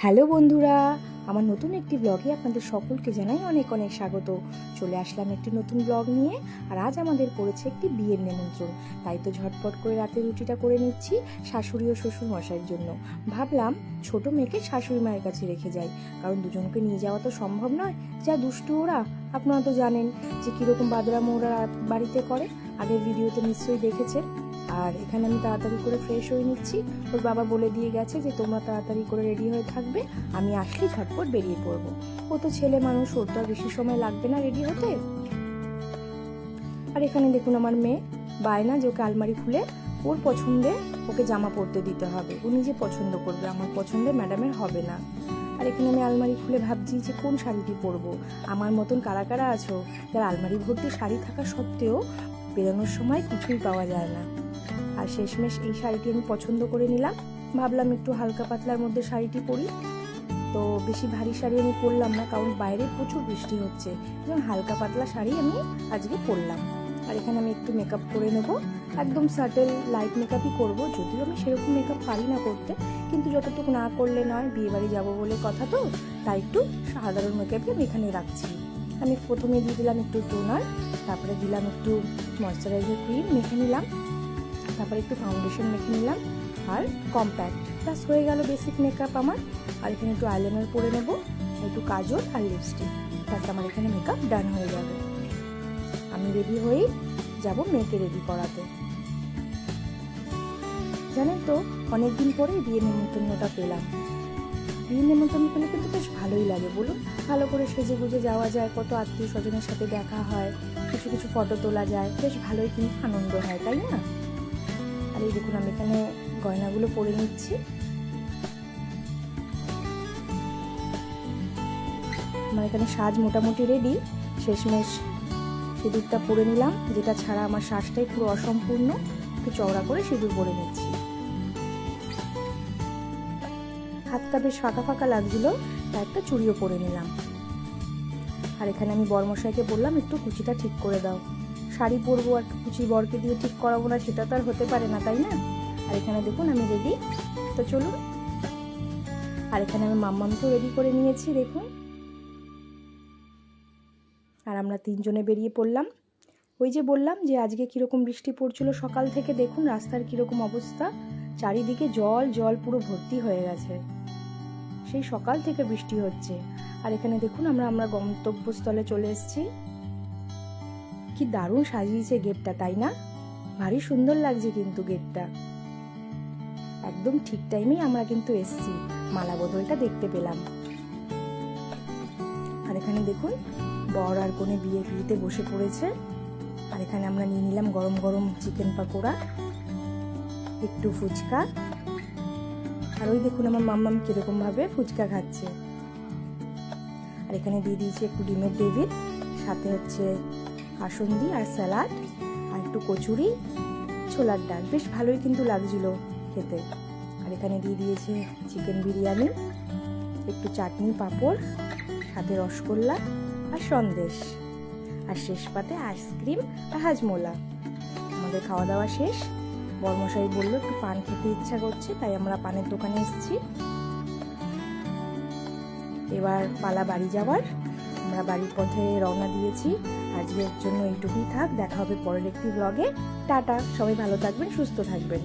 Hello বন্ধুরা, আমার নতুন একটি ব্লগে আপনাদের সকলকে জানাই অনেক অনেক স্বাগত। চলে আসলাম একটি নতুন ব্লগ নিয়ে। আর আজ আমাদের পড়েছে একটি বিয়ের নিমন্ত্রণ, তাই তো ঝটপট করে রাতে রুটিটা করে নিচ্ছি শাশুড়ি ও শ্বশুর মশাইয়ের জন্য। ভাবলাম ছোট মেয়েকে শাশুড়ি মায়ের কাছে রেখে যাই, কারণ দুজনকে নিয়ে যাওয়া তো সম্ভব নয়। যা দুষ্টু ওরা, আপনারা তো জানেন যে কীরকম বাদরামো ওরা বাড়িতে করে, আগের ভিডিওতে নিশ্চয়ই দেখেছেন। আর এখানে আমি তাড়াতাড়ি করে ফ্রেশ হয়ে নিচ্ছি। ওর বাবা বলে দিয়ে গেছে যে তোমরা তাড়াতাড়ি করে রেডি হয়ে থাকবে, আমি আসলে ঝটপট বেরিয়ে পড়বো। ও তো ছেলে মানুষ, ওর তো আর বেশি সময় লাগবে না রেডি হতে। আর এখানে দেখুন আমার মেয়ে বায়না যে ওকে আলমারি খুলে ওর পছন্দে ওকে জামা পরতে দিতে হবে, ও নিজে পছন্দ করবে, আমার পছন্দে ম্যাডামের হবে না। আর এখানে আমি আলমারি খুলে ভাবছি যে কোন শাড়িটি পরবো। আমার মতন কারা কারা আছো যার আলমারি ভর্তি শাড়ি থাকা সত্ত্বেও বেরোনোর সময় কিছুই পাওয়া যায় না। আর শেষমেশ এই শাড়িটি আমি পছন্দ করে নিলাম। ভাবলাম একটু হালকা পাতলার মধ্যে শাড়িটি পরি, তো বেশি ভারী শাড়ি আমি পরলাম না, কারণ বাইরে প্রচুর বৃষ্টি হচ্ছে। যেমন হালকা পাতলা শাড়ি আমি আজকে পরলাম। আর এখানে আমি একটু মেকআপ করে নেব, একদম সাটেল লাইট মেকআপই করব, যদিও আমি সেরকম মেকআপ পারি না করতে, কিন্তু যতটুকু না করলে নয়, বিয়ে বাড়ি যাবো বলে কথা তো, তাই একটু সাধারণ মেকআপই আমি এখানে রাখছি। আমি প্রথমে দিয়ে দিলাম একটু টোনার, তারপরে দিলাম একটু ময়শ্চারাইজার ক্রিম মেখে নিলাম, তারপরে একটু ফাউন্ডেশন মেখে নিলাম আর কম্প্যাক্ট, প্লাস হয়ে গেল বেসিক মেকআপ আমার। আর এখানে একটু আইলাইনার পরে নেব, একটু কাজল আর লিপস্টিক, প্লাস আমার এখানে মেকআপ ডান হয়ে যাবে। আমি রেডি হয়েই যাব মেয়েকে রেডি করাতে। জানেন তো, অনেকদিন পরে বিয়ের নিমন্ত্রণটা পেলাম। বিয়ের নিমন্ত্রণ পেলে কিন্তু বেশ ভালোই লাগে, বলুন। ভালো করে সেজে গুজে যাওয়া যায়, কত আত্মীয় স্বজনের সাথে দেখা হয়, কিছু কিছু ফটো তোলা যায়, বেশ ভালোই কিন্তু আনন্দ হয়, তাই না? আর এই দেখুন আমি এখানে গয়নাগুলো পরে নিচ্ছি। আমার এখানে সাজ মোটামুটি রেডি। শেষমেশ সিঁদুরটা পরে নিলাম, যেটা ছাড়া আমার শ্বাসটাই পুরো অসম্পূর্ণ। একটু চওড়া করে সিঁদুর পরে নিচ্ছি। হাতটা বেশ ফাঁকা ফাঁকা লাগছিল, তাই একটা চুড়িও পরে নিলাম। আর এখানে আমি বরমশাইকে বললাম একটু কুচিটা ঠিক করে দাও। শাড়ি পরবো আর কুচি বরকে দিয়ে ঠিক করাবো না, সেটা তো আর হতে পারে না, তাই না? আর এখানে দেখুন আমি রেডি, তো চলুন। আর এখানে আমি মাম্মামকেও রেডি করে নিয়েছি, দেখুন। আর আমরা তিনজনে বেরিয়ে পড়লাম। ওই যে বললাম যে আজকে কীরকম বৃষ্টি পড়ছিল সকাল থেকে, দেখুন রাস্তার কীরকম অবস্থা, চারিদিকে জল জল পুরো ভর্তি হয়ে গেছে, সেই সকাল থেকে বৃষ্টি হচ্ছে। আর এখানে দেখুন আমরা গন্তব্যস্থলে চলে এসেছি। কি দারুণ সাজিয়েছে গেটটা, তাই না? ভারী সুন্দর লাগছে কিন্তু গেটটা। একদম ঠিক টাইমেই আমরা কিন্তু এসেছি, মালা বদলটা দেখতে পেলাম। আর এখানে দেখুন বর আর কনে বিয়েতে বসে পড়েছে। আর এখানে আমরা নিয়ে নিলাম গরম গরম চিকেন পাকোড়া, একটু ফুচকা। আর ওই দেখুন আমার মাম্মাম কিরকম ভাবে ফুচকা খাচ্ছে। আর এখানে দিয়ে দিয়েছি একটু ডিমের ডেভিড, সাথে হচ্ছে কাসুন্দি আর স্যালাড, আর একটু কচুরি, ছোলার ডাল, বেশ ভালোই কিন্তু লাগছিল খেতে। আর এখানে দিয়ে দিয়েছে চিকেন বিরিয়ানি, একটু চাটনি পাঁপড়, সাথে রসগোল্লা আর সন্দেশ, আর শেষ পাতে আইসক্রিম আর হাজমোলা। আমাদের খাওয়া দাওয়া শেষ। বরমশাই বললো একটু পান খেতে ইচ্ছা করছে, তাই আমরা পানের দোকানে এসেছি। এবার পালা বাড়ি যাওয়ার, আমরা বাড়ির পথে রওনা দিয়েছি। আজকের জন্য এইটুকুই থাক, দেখা হবে পরের একটি ব্লগে। টাটা, সবাই ভালো থাকবেন, সুস্থ থাকবেন।